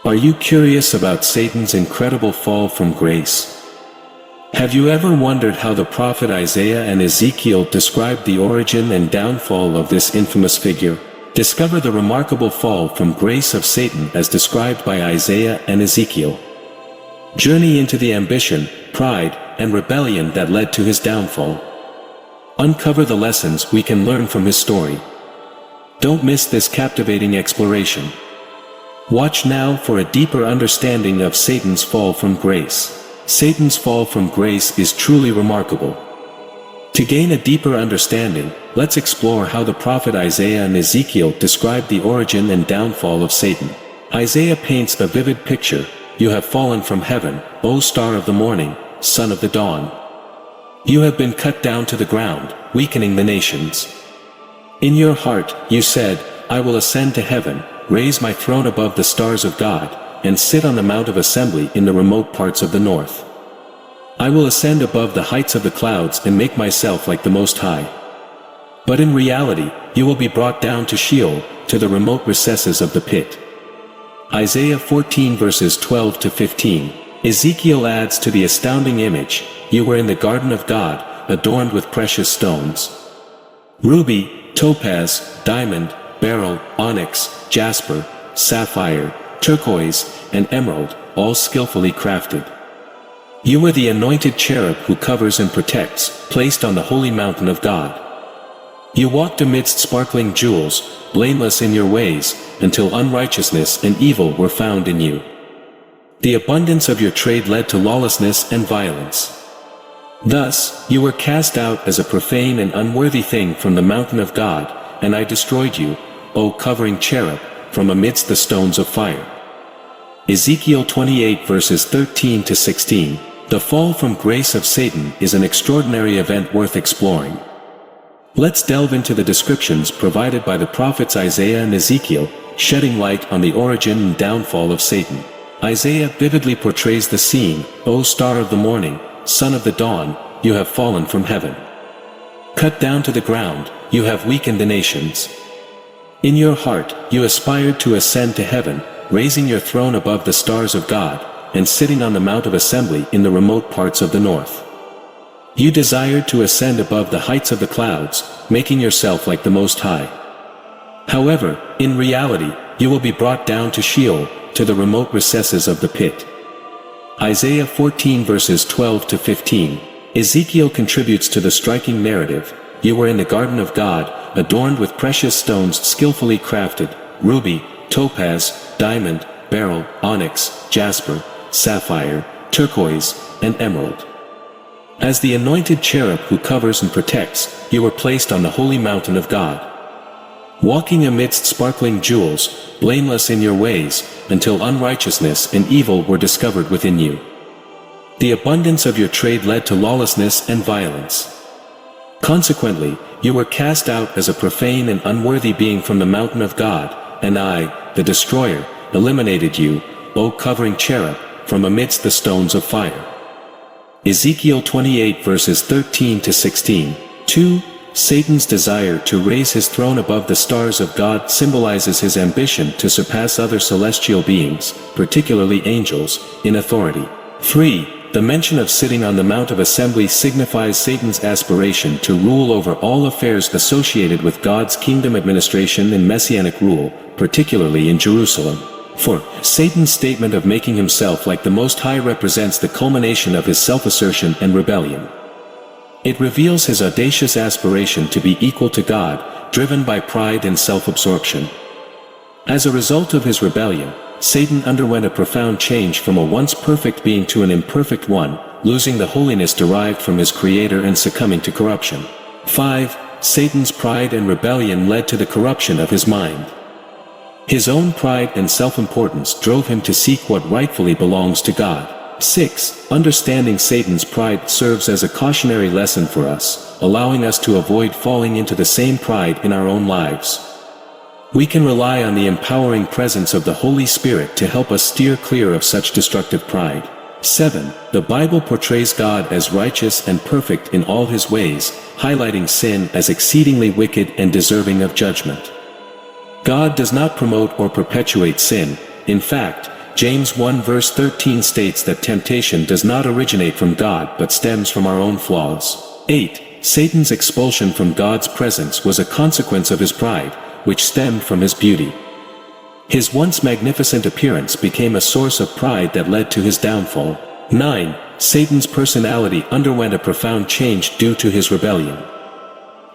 Are you curious about Satan's incredible fall from grace? Have you ever wondered how the prophet Isaiah and Ezekiel described the origin and downfall of this infamous figure? Discover the remarkable fall from grace of Satan as described by Isaiah and Ezekiel. Journey into the ambition, pride, and rebellion that led to his downfall. Uncover the lessons we can learn from his story. Don't miss this captivating exploration. Watch now for a deeper understanding of Satan's fall from grace. Satan's fall from grace is truly remarkable. To gain a deeper understanding, let's explore how the prophet Isaiah and Ezekiel described the origin and downfall of Satan. Isaiah paints a vivid picture. You have fallen from heaven, O star of the morning, son of the dawn. You have been cut down to the ground, weakening the nations. In your heart, you said, I will ascend to heaven, raise my throne above the stars of God, and sit on the mount of assembly in the remote parts of the north. I will ascend above the heights of the clouds and make myself like the Most High. But in reality, you will be brought down to Sheol, to the remote recesses of the pit. Isaiah 14 verses 12 to 15. Ezekiel adds to the astounding image, you were in the garden of God, adorned with precious stones. Ruby, topaz, diamond, beryl, onyx, jasper, sapphire, turquoise, and emerald, all skillfully crafted. You were the anointed cherub who covers and protects, placed on the holy mountain of God. You walked amidst sparkling jewels, blameless in your ways, until unrighteousness and evil were found in you. The abundance of your trade led to lawlessness and violence. Thus, you were cast out as a profane and unworthy thing from the mountain of God, and I destroyed you, O covering cherub, from amidst the stones of fire. Ezekiel 28 verses 13 to 16. The fall from grace of Satan is an extraordinary event worth exploring. Let's delve into the descriptions provided by the prophets Isaiah and Ezekiel, shedding light on the origin and downfall of Satan. Isaiah vividly portrays the scene, O star of the morning, son of the dawn, you have fallen from heaven. Cut down to the ground, you have weakened the nations. In your heart, you aspired to ascend to heaven, raising your throne above the stars of God, and sitting on the mount of assembly in the remote parts of the north. You desired to ascend above the heights of the clouds, making yourself like the Most High. However, in reality, you will be brought down to Sheol, to the remote recesses of the pit. Isaiah 14 verses 12 to 15. Ezekiel contributes to the striking narrative. You were in the garden of God, adorned with precious stones skillfully crafted, ruby, topaz, diamond, beryl, onyx, jasper, sapphire, turquoise, and emerald. As the anointed cherub who covers and protects, you were placed on the holy mountain of God. Walking amidst sparkling jewels, blameless in your ways, until unrighteousness and evil were discovered within you. The abundance of your trade led to lawlessness and violence. Consequently, you were cast out as a profane and unworthy being from the mountain of God, and I, the destroyer, eliminated you, O covering cherub, from amidst the stones of fire. Ezekiel 28 verses 13 to 16. 2. Satan's desire to raise his throne above the stars of God symbolizes his ambition to surpass other celestial beings, particularly angels, in authority. 3. The mention of sitting on the Mount of Assembly signifies Satan's aspiration to rule over all affairs associated with God's kingdom administration and messianic rule, particularly in Jerusalem. 4. Satan's statement of making himself like the Most High represents the culmination of his self-assertion and rebellion. It reveals his audacious aspiration to be equal to God, driven by pride and self-absorption. As a result of his rebellion, Satan underwent a profound change from a once perfect being to an imperfect one, losing the holiness derived from his creator and succumbing to corruption. 5. Satan's pride and rebellion led to the corruption of his mind. His own pride and self-importance drove him to seek what rightfully belongs to God. 6. Understanding Satan's pride serves as a cautionary lesson for us, allowing us to avoid falling into the same pride in our own lives. We can rely on the empowering presence of the Holy Spirit to help us steer clear of such destructive pride. 7. The Bible portrays God as righteous and perfect in all his ways, highlighting sin as exceedingly wicked and deserving of judgment. God does not promote or perpetuate sin. In fact, James 1 verse 13 states that temptation does not originate from God but stems from our own flaws. 8. Satan's expulsion from God's presence was a consequence of his pride, which stemmed from his beauty. His once magnificent appearance became a source of pride that led to his downfall. 9. Satan's personality underwent a profound change due to his rebellion.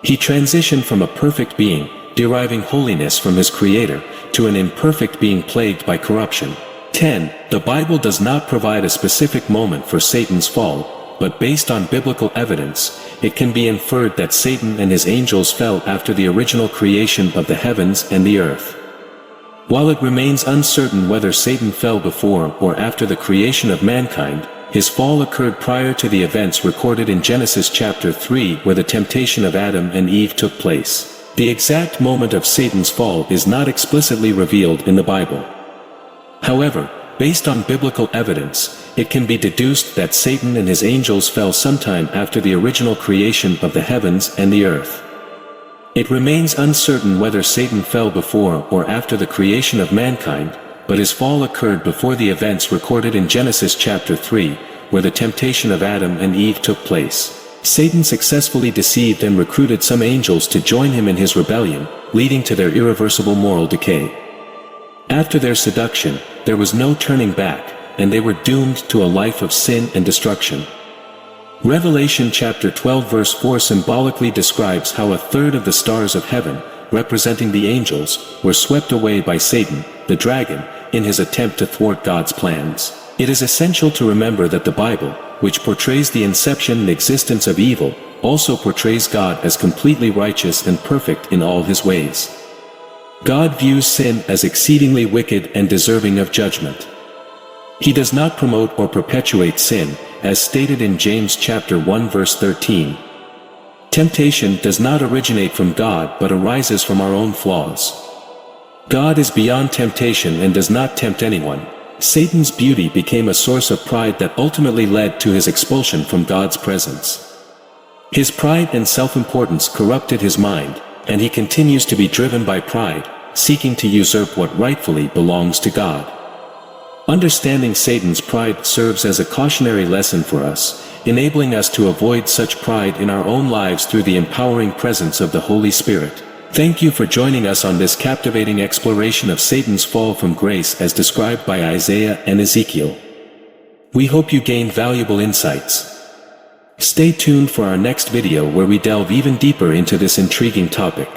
He transitioned from a perfect being, deriving holiness from his Creator, to an imperfect being plagued by corruption. 10. The Bible does not provide a specific moment for Satan's fall, but based on biblical evidence, it can be inferred that Satan and his angels fell after the original creation of the heavens and the earth. While it remains uncertain whether Satan fell before or after the creation of mankind, his fall occurred prior to the events recorded in Genesis chapter 3 where the temptation of Adam and Eve took place. The exact moment of Satan's fall is not explicitly revealed in the Bible. However, based on biblical evidence, it can be deduced that Satan and his angels fell sometime after the original creation of the heavens and the earth. It remains uncertain whether Satan fell before or after the creation of mankind, but his fall occurred before the events recorded in Genesis chapter 3, where the temptation of Adam and Eve took place. Satan successfully deceived and recruited some angels to join him in his rebellion, leading to their irreversible moral decay. After their seduction, there was no turning back, and they were doomed to a life of sin and destruction. Revelation chapter 12 verse 4 symbolically describes how a third of the stars of heaven, representing the angels, were swept away by Satan, the dragon, in his attempt to thwart God's plans. It is essential to remember that the Bible, which portrays the inception and existence of evil, also portrays God as completely righteous and perfect in all his ways. God views sin as exceedingly wicked and deserving of judgment. He does not promote or perpetuate sin, as stated in James chapter 1 verse 13. Temptation does not originate from God but arises from our own flaws. God is beyond temptation and does not tempt anyone. Satan's beauty became a source of pride that ultimately led to his expulsion from God's presence. His pride and self-importance corrupted his mind, and he continues to be driven by pride, seeking to usurp what rightfully belongs to God. Understanding Satan's pride serves as a cautionary lesson for us, enabling us to avoid such pride in our own lives through the empowering presence of the Holy Spirit. Thank you for joining us on this captivating exploration of Satan's fall from grace as described by Isaiah and Ezekiel. We hope you gained valuable insights. Stay tuned for our next video where we delve even deeper into this intriguing topic.